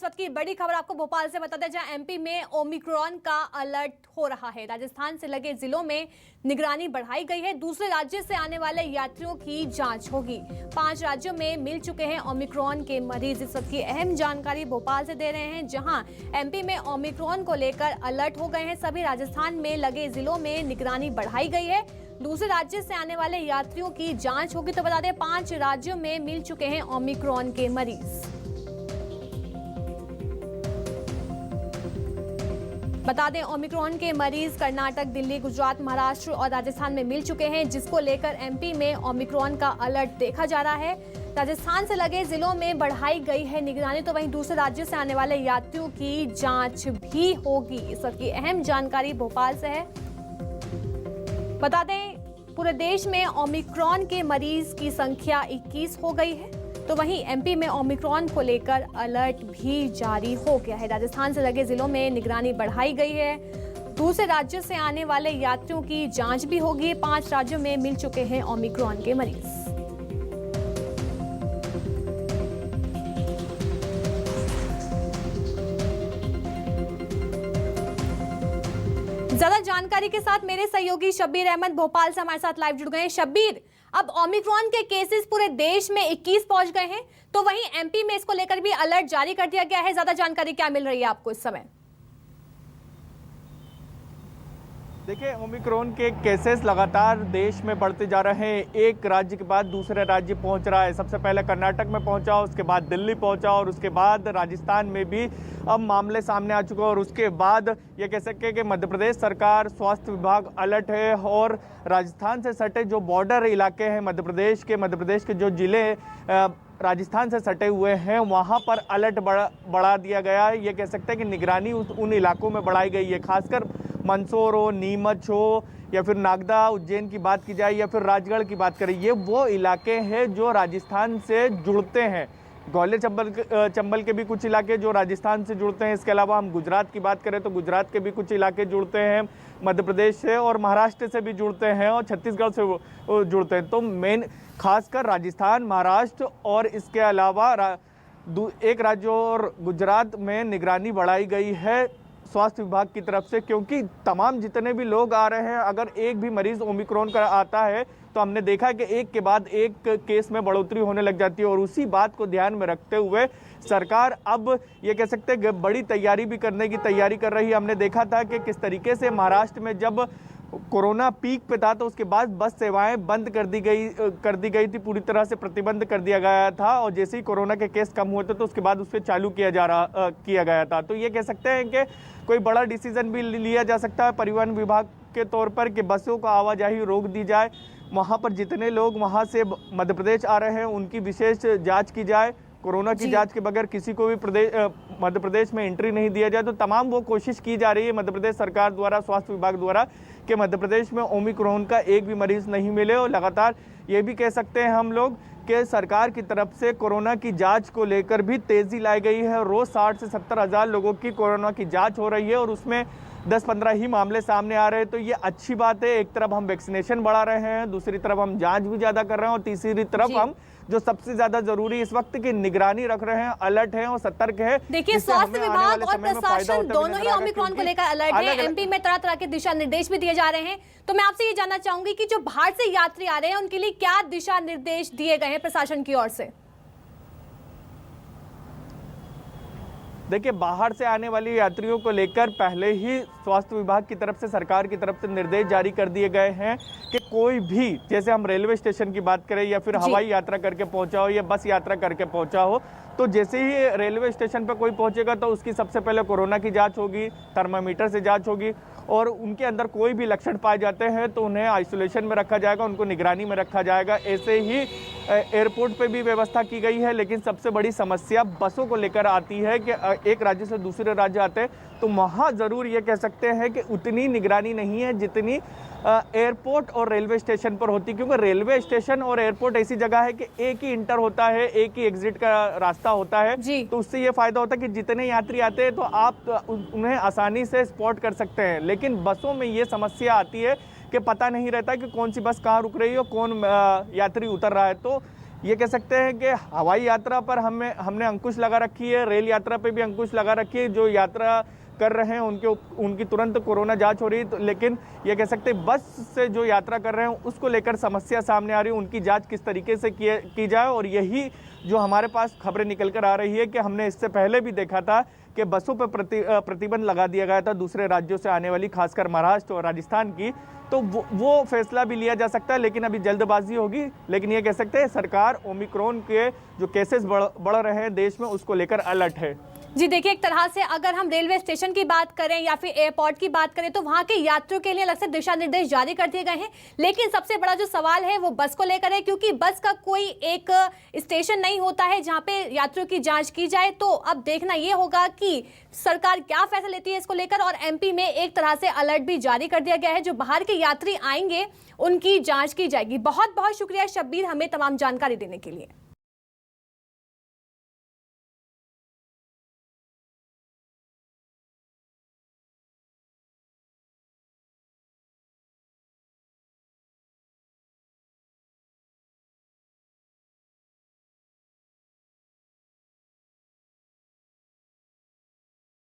वक्त की बड़ी खबर आपको भोपाल से बता दें, जहां एमपी में ओमिक्रॉन का अलर्ट हो रहा है। राजस्थान से लगे जिलों में निगरानी बढ़ाई गई है। दूसरे राज्य से आने वाले यात्रियों की जांच होगी। 5 राज्यों में मिल चुके हैं ओमिक्रॉन के मरीज। इस वक्त की अहम जानकारी भोपाल से दे रहे हैं, जहां एमपी में ओमिक्रॉन को लेकर अलर्ट हो गए हैं। सभी राजस्थान में लगे जिलों में निगरानी बढ़ाई गई है। दूसरे राज्य से आने वाले यात्रियों की जांच होगी। तो बता दें, 5 राज्यों में मिल चुके हैं ओमिक्रॉन के मरीज। बता दें, ओमिक्रॉन के मरीज कर्नाटक, दिल्ली, गुजरात, महाराष्ट्र और राजस्थान में मिल चुके हैं, जिसको लेकर एमपी में ओमिक्रॉन का अलर्ट देखा जा रहा है। राजस्थान से लगे जिलों में बढ़ाई गई है निगरानी, तो वहीं दूसरे राज्यों से आने वाले यात्रियों की जांच भी होगी। इस वक्त की अहम जानकारी भोपाल से है। बता दें, पूरे देश में ओमिक्रॉन के मरीज की संख्या 21 हो गई है, तो वहीं एमपी में ओमिक्रॉन को लेकर अलर्ट भी जारी हो गया है। राजस्थान से लगे जिलों में निगरानी बढ़ाई गई है। दूसरे राज्यों से आने वाले यात्रियों की जांच भी होगी। 5 राज्यों में मिल चुके हैं ओमिक्रॉन के मरीज। ज्यादा जानकारी के साथ मेरे सहयोगी शब्बीर अहमद भोपाल से हमारे साथ लाइव जुड़ गए हैं। शब्बीर, अब ओमिक्रॉन के केसेस पूरे देश में 21 पहुंच गए हैं, तो वहीं एमपी में इसको लेकर भी अलर्ट जारी कर दिया गया है। ज्यादा जानकारी क्या मिल रही है आपको इस समय? देखिए, ओमिक्रॉन के केसेस लगातार देश में बढ़ते जा रहे हैं। एक राज्य के बाद दूसरे राज्य पहुंच रहा है। सबसे पहले कर्नाटक में पहुंचा, उसके बाद दिल्ली पहुंचा और उसके बाद राजस्थान में भी अब मामले सामने आ चुके हैं। और उसके बाद ये कह सकते हैं कि मध्य प्रदेश सरकार, स्वास्थ्य विभाग अलर्ट है। और राजस्थान से सटे जो बॉर्डर इलाके हैं मध्य प्रदेश के जो जिले राजस्थान से सटे हुए हैं, वहाँ पर अलर्ट बढ़ा दिया गया है। ये कह सकते हैं कि निगरानी उन इलाकों में बढ़ाई गई है। खासकर मंदसौर हो, नीमच हो या फिर नागदा, उज्जैन की बात की जाए या फिर राजगढ़ की बात करें, ये वो इलाके हैं जो राजस्थान से जुड़ते हैं। ग्वालियर, चंबल के भी कुछ इलाके जो राजस्थान से जुड़ते हैं। इसके अलावा हम गुजरात की बात करें तो गुजरात के भी कुछ इलाके जुड़ते हैं मध्य प्रदेश से, और महाराष्ट्र से भी जुड़ते हैं और छत्तीसगढ़ से जुड़ते हैं। तो मेन खासकर राजस्थान, महाराष्ट्र और इसके अलावा एक राज्य और गुजरात में निगरानी बढ़ाई गई है स्वास्थ्य विभाग की तरफ से, क्योंकि तमाम जितने भी लोग आ रहे हैं, अगर एक भी मरीज ओमिक्रॉन का आता है तो हमने देखा कि एक के बाद एक केस में बढ़ोतरी होने लग जाती है। और उसी बात को ध्यान में रखते हुए सरकार अब ये कह सकते हैं बड़ी तैयारी भी करने की तैयारी कर रही है। हमने देखा था कि किस तरीके से महाराष्ट्र में जब कोरोना पीक पे था तो उसके बाद बस सेवाएं बंद कर दी गई थी, पूरी तरह से प्रतिबंध कर दिया गया था। और जैसे ही कोरोना के केस कम हुए थे तो उसके बाद उस पर चालू किया गया था। तो ये कह सकते हैं कि कोई बड़ा डिसीजन भी लिया जा सकता है परिवहन विभाग के तौर पर कि बसों का आवाजाही रोक दी जाए। वहाँ पर जितने लोग वहाँ से मध्य प्रदेश आ रहे हैं उनकी विशेष जाँच की जाए। कोरोना की जांच के बगैर किसी को भी मध्य प्रदेश में एंट्री नहीं दिया जाए। तो तमाम वो कोशिश की जा रही है मध्य प्रदेश सरकार द्वारा, स्वास्थ्य विभाग द्वारा, कि मध्य प्रदेश में ओमिक्रॉन का एक भी मरीज नहीं मिले। और लगातार ये भी कह सकते हैं हम लोग कि सरकार की तरफ से कोरोना की जांच को लेकर भी तेजी लाई गई है। रोज 60 से 70 हज़ार लोगों की कोरोना की जाँच हो रही है और उसमें 10-15 ही मामले सामने आ रहे हैं। तो ये अच्छी बात है। एक तरफ हम वैक्सीनेशन बढ़ा रहे हैं, दूसरी तरफ हम जांच भी ज्यादा कर रहे हैं, और तीसरी तरफ हम जो सबसे ज्यादा जरूरी इस वक्त की निगरानी रख रहे हैं, अलर्ट हैं और सतर्क है। देखिए, स्वास्थ्य विभाग और प्रशासन दोनों ही ओमिक्रॉन को लेकर अलर्ट है। एमपी में तरह तरह के दिशा निर्देश भी दिए जा रहे हैं। तो मैं आपसे ये जानना चाहूंगी कि जो बाहर से यात्री आ रहे हैं उनके लिए क्या दिशा निर्देश दिए गए हैं प्रशासन की ओर से? देखिए, बाहर से आने वाले यात्रियों को लेकर पहले ही स्वास्थ्य विभाग की तरफ से, सरकार की तरफ से निर्देश जारी कर दिए गए हैं कि कोई भी, जैसे हम रेलवे स्टेशन की बात करें या फिर हवाई यात्रा करके पहुंचा हो या बस यात्रा करके पहुंचा हो, तो जैसे ही रेलवे स्टेशन पर कोई पहुंचेगा तो उसकी सबसे पहले कोरोना की जांच होगी, थर्मामीटर से जांच होगी। और उनके अंदर कोई भी लक्षण पाए जाते हैं तो उन्हें आइसोलेशन में रखा जाएगा, उनको निगरानी में रखा जाएगा। ऐसे ही एयरपोर्ट पे भी व्यवस्था की गई है। लेकिन सबसे बड़ी समस्या बसों को लेकर आती है कि एक राज्य से दूसरे राज्य आते हैं तो वहाँ ज़रूर ये कह सकते हैं कि उतनी निगरानी नहीं है जितनी एयरपोर्ट और रेलवे स्टेशन पर होती, क्योंकि रेलवे स्टेशन और एयरपोर्ट ऐसी जगह है कि एक ही इंटर होता है, एक ही एग्जिट का रास्ता होता है। तो उससे ये फायदा होता है कि जितने यात्री आते हैं तो आप उन्हें आसानी से स्पॉट कर सकते हैं। लेकिन बसों में ये समस्या आती है कि पता नहीं रहता कि कौन सी बस कहाँ रुक रही है और कौन यात्री उतर रहा है। तो ये कह सकते हैं कि हवाई यात्रा पर हमने अंकुश लगा रखी है, रेल यात्रा पे भी अंकुश लगा रखी है। जो यात्रा कर रहे हैं उनकी तुरंत कोरोना जांच हो रही है, लेकिन ये कह सकते हैं बस से जो यात्रा कर रहे हैं उसको लेकर समस्या सामने आ रही है। उनकी जांच किस तरीके से की जाए, और यही जो हमारे पास खबरें निकल कर आ रही है कि हमने इससे पहले भी देखा था कि बसों पर प्रतिबंध लगा दिया गया था दूसरे राज्यों से आने वाली, खासकर महाराष्ट्र और राजस्थान की। तो वो फैसला भी लिया जा सकता है, लेकिन अभी जल्दबाजी होगी। लेकिन ये कह सकते हैं सरकार ओमिक्रॉन के जो केसेस बढ़ रहे हैं देश में, उसको लेकर अलर्ट है। जी देखिए, एक तरह से अगर हम रेलवे स्टेशन की बात करें या फिर एयरपोर्ट की बात करें तो वहां के यात्रियों के लिए अलग से दिशा निर्देश जारी कर दिए गए हैं। लेकिन सबसे बड़ा जो सवाल है वो बस को लेकर है, क्योंकि बस का कोई एक स्टेशन नहीं होता है जहां पे यात्रियों की जांच की जाए। तो अब देखना ये होगा कि सरकार क्या फैसला लेती है इसको लेकर। और एमपी में एक तरह से अलर्ट भी जारी कर दिया गया है, जो बाहर के यात्री आएंगे उनकी जांच की जाएगी। बहुत बहुत शुक्रिया शब्बीर, हमें तमाम जानकारी देने के लिए।